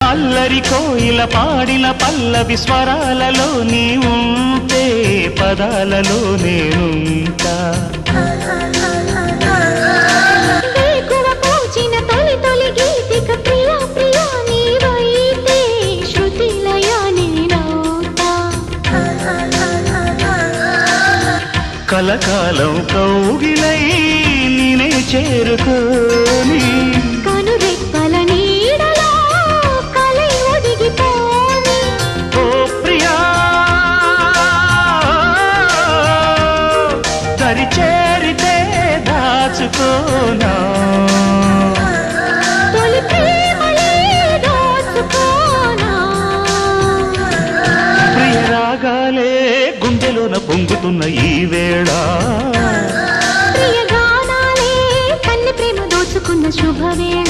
అల్లరి కోయిల పాడిన పల్లవి స్వరాలలో నీ ఉంటే పదాలలో నేనుంటా కలకాలం కౌగిలై నేనే చేరుకోని కనురెప్పల నీడలో కలై ఒదిగిపోని ఓ ప్రియా దరి చేరితే దాచుకోనా తొలి ప్రేమలే దోచుకోనా ప్రియ రాగాలే గుండెలోన పొంగుతున్న ఈ వేళ ప్రియ గానాలే కన్నె ప్రేమ దోచుకున్న శుభవేళ